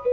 Hi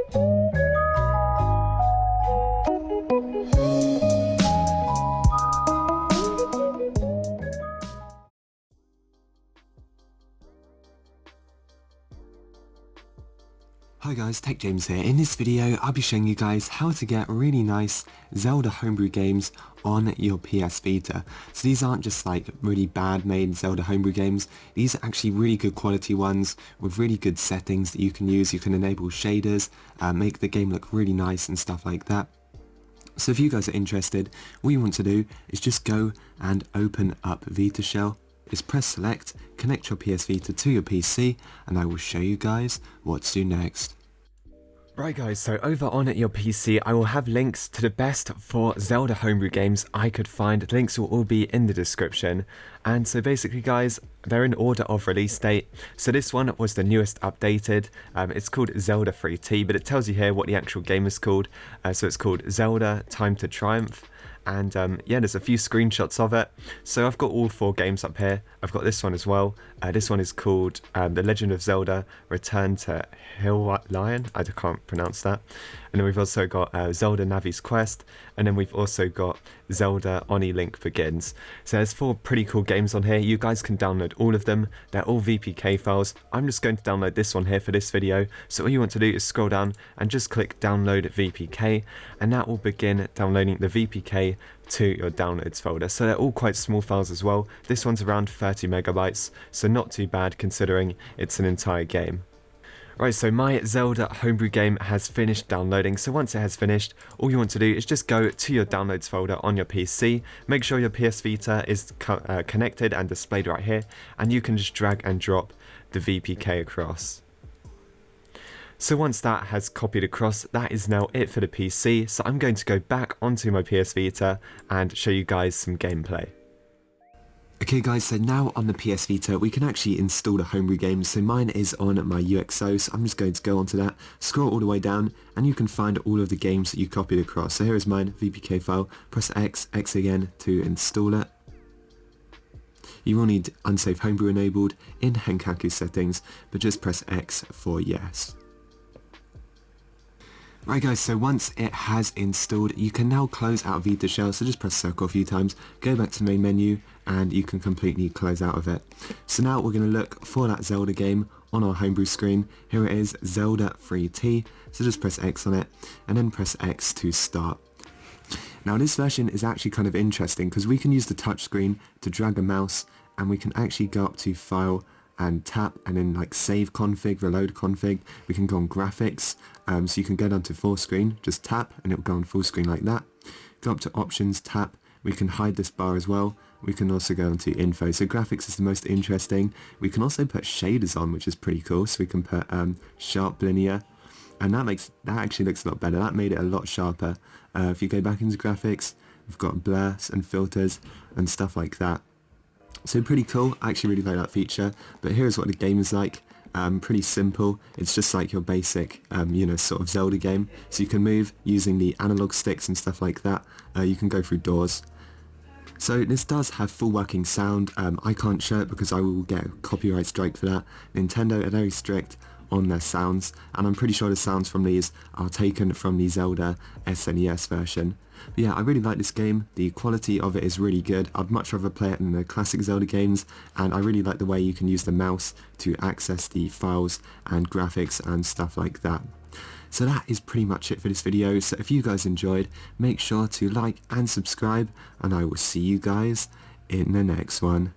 guys, Tech James here. In this video I'll be showing you guys how to get really nice Zelda Homebrew games on your PS Vita. So these aren't just like really bad made Zelda Homebrew games, these are actually really good quality ones with really good settings that you can use. You can enable shaders, make the game look really nice and stuff like that. So if you guys are interested, what you want to do is just go and open up Vita Shell. Is press select, connect your PS Vita to your PC, and I will show you guys what to do next. Right guys, so over on your PC I will have links to the best 4 Zelda Homebrew games I could find. Links will all be in the description. And so basically guys, they're in order of release date. So this one was the newest updated. It's called Zelda 3T, but it tells you here what the actual game is called. So it's called Zelda Time to Triumph. And yeah, there's a few screenshots of it. So I've got all 4 games up here. I've got this one as well. This one is called The Legend of Zelda Return to Hill Lion. I can't pronounce that. And then we've also got Zelda Navi's Quest. And then we've also got Zelda Oni Link Begins. So there's 4 pretty cool games on here. You guys can download all of them. They're all VPK files. I'm just going to download this one here for this video. So all you want to do is scroll down and just click download VPK. And that will begin downloading the VPK to your downloads folder. So they're all quite small files as well. This one's around 30 megabytes, so not too bad considering it's an entire game. Right, so my Zelda Homebrew game has finished downloading. So once it has finished, all you want to do is just go to your downloads folder on your PC. Make sure your PS Vita is connected and displayed right here, and you can just drag and drop the VPK across. So once that has copied across, that is now it for the PC. So I'm going to go back onto my PS Vita and show you guys some gameplay. Okay guys, so now on the PS Vita we can actually install the Homebrew game. So mine is on my UXO, so I'm just going to go onto that, scroll all the way down, and you can find all of the games that you copied across. So here is mine, VPK file, press X again to install it. You will need Unsafe Homebrew enabled in Henkaku settings, but just press X for yes. Right guys, so once it has installed, you can now close out Vita Shell, so just press circle a few times, go back to the main menu, and you can completely close out of it. So now we're going to look for that Zelda game on our Homebrew screen. Here it is, Zelda 3T, so just press X on it, and then press X to start. Now this version is actually kind of interesting, because we can use the touchscreen to drag a mouse, and we can actually go up to File, and tap, and then like save config, reload config. We can go on graphics, so you can go down to full screen, just tap and it will go on full screen like that. Go up to options, tap, we can hide this bar as well. We can also go into info, so graphics is the most interesting. We can also put shaders on, which is pretty cool, so we can put sharp linear, and that actually looks a lot better. That made it a lot sharper. If you go back into graphics, we've got blurs and filters and stuff like that. So pretty cool, I actually really like that feature, but here's what the game is like. Pretty simple, it's just like your basic, sort of Zelda game. So you can move using the analog sticks and stuff like that. You can go through doors. So this does have full working sound. I can't show it because I will get a copyright strike for that. Nintendo are very strict on their sounds, and I'm pretty sure the sounds from these are taken from the Zelda SNES version. But yeah, I really like this game. The quality of it is really good. I'd much rather play it than the classic Zelda games, and I really like the way you can use the mouse to access the files and graphics and stuff like that. So that is pretty much it for this video. So if you guys enjoyed, make sure to like and subscribe, and I will see you guys in the next one.